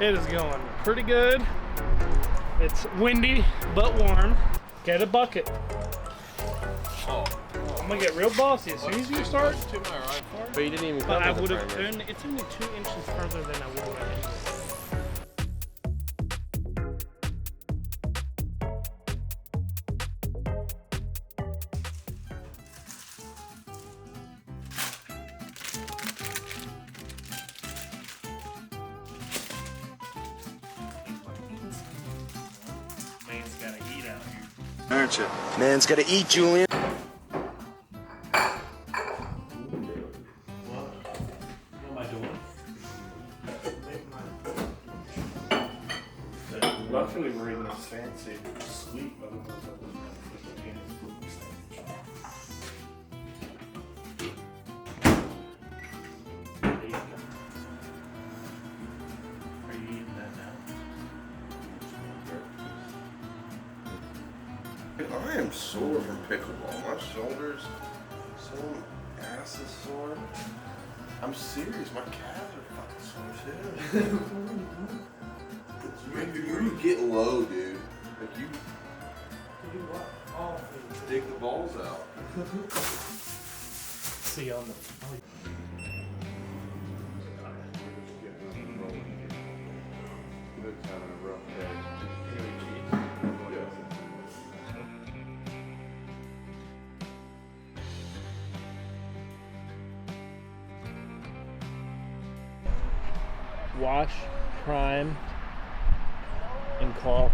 It is going pretty good. It's windy but warm. Get a bucket. Oh. I'm gonna get real bossy as soon as you start. To my right part. But you didn't even But I cover would the have primer. turned. It's only 2 inches further than I would have anyway. Man's gotta eat out here. Aren't you? Man's gotta eat, Julian. Luckily, we're in this fancy suite. Otherwise, I wouldn't have put the penis Are you eating that now? I am sore from pickleball. My shoulders, sore, ass is sore. I'm serious. My calves are fucking sore too. Man, you get low, dude. Like you Do what? Oh, dig the balls out. see you on the. Luke's having a rough day. Wash, prime, and caulk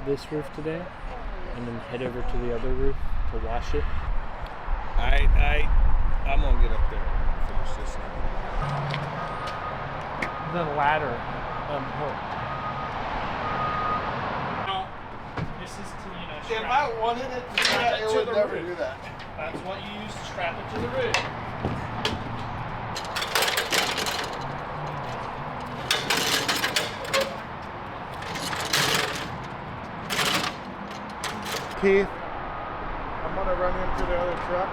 this roof today, and then head over to the other roof to wash it. I'm gonna get up there and finish this now. The ladder hook. This is to, If I wanted it to do that, it would never do that. That's what you use to strap it to the roof. Keith, I'm gonna run into the other truck.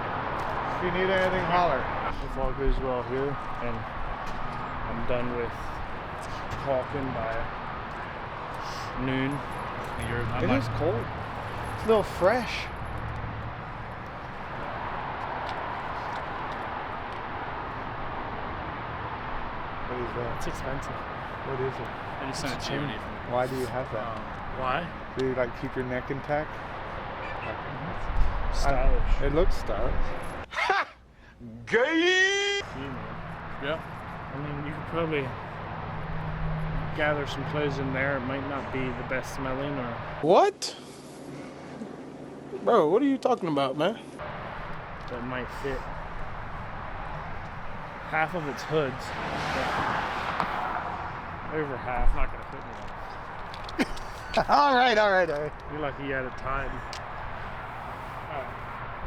If you need anything, holler. If all goes well here, and I'm done with caulking by noon. It is cold. It's a little fresh. What is that? It's expensive. What is it? I just sent a chimney. Why do you have that? Why? Do you like keep your neck intact? Stylish. It looks stylish. Gay! Yeah. I mean, you could probably gather some clothes in there. It might not be the best smelling, or What? Bro, what are you talking about, man? that might fit. Half of it's hoods. Over half. Not gonna fit me. all right. You're lucky you had a time.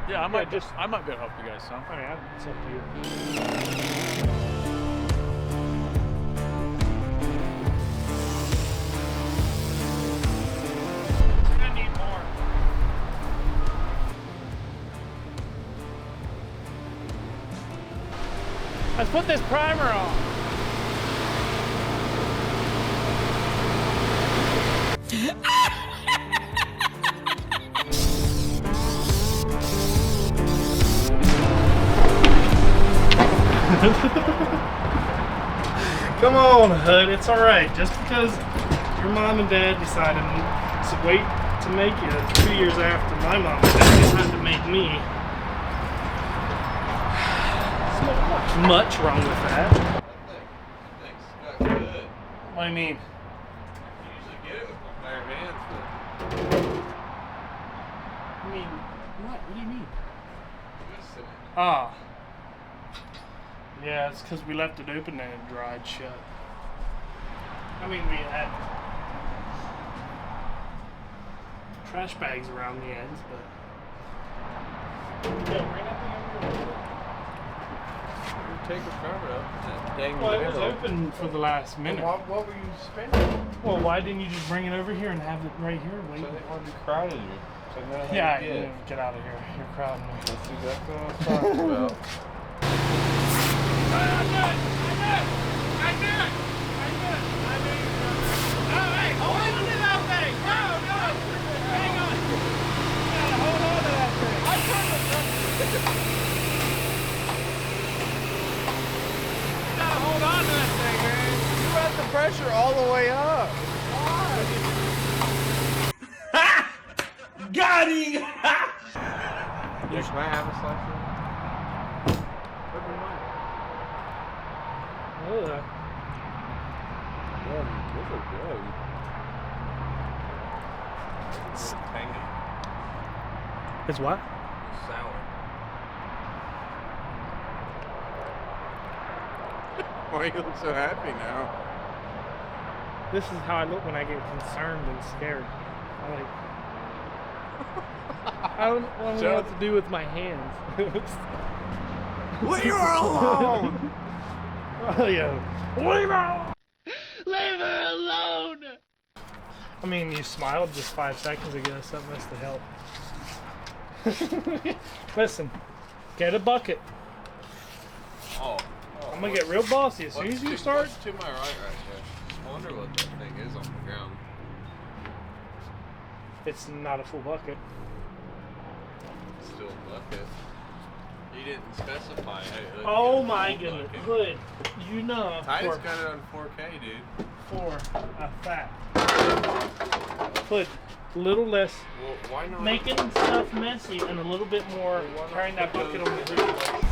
Yeah, I might be able to help you guys some. I mean, it's up to you. I need more. Let's put this primer on. Come on, Hood, it's alright. Just because your mom and dad decided to wait to make you 2 years after my mom and dad decided to make me. There's not much wrong with that. Thanks. Got good. What do you mean? I usually get it with my bare hands, but I mean, what? What do you mean? listen. Ah. Yeah, it's because we left it open and it dried shut. I mean, we had trash bags around the ends, but. Yeah, bring up Take the primer out. Dang well, it was middle. open for the last minute. What were you spending? Well, why didn't you just bring it over here and have it right here So waiting? they want to be crowded you. So now they Yeah, get. get out of here. You're crowding me. That's exactly what I was talking about. I knew it! pressure all the way up. Got him! Yeah, can I have a slice of it? Open mine. Ugh. Those are good. It's tangy. It's what? It's sour. Why you look so happy now? This is how I look when I get concerned and scared. I don't know what to do with my hands. Leave her alone! Oh yeah. Leave her alone! Leave her alone! I mean, you smiled just 5 seconds ago, so that must have helped. Listen, get a bucket. Oh. I'm gonna get real bossy as soon as you start. What's to my right there? I wonder what that thing is on the ground. It's not a full bucket. Still a bucket. You didn't specify. Oh my goodness. Hood, you know. Titus got it on 4K, dude. For a fact. Hood, a little less. Well, why not? Making stuff messy and a little bit more carrying that bucket on the hood.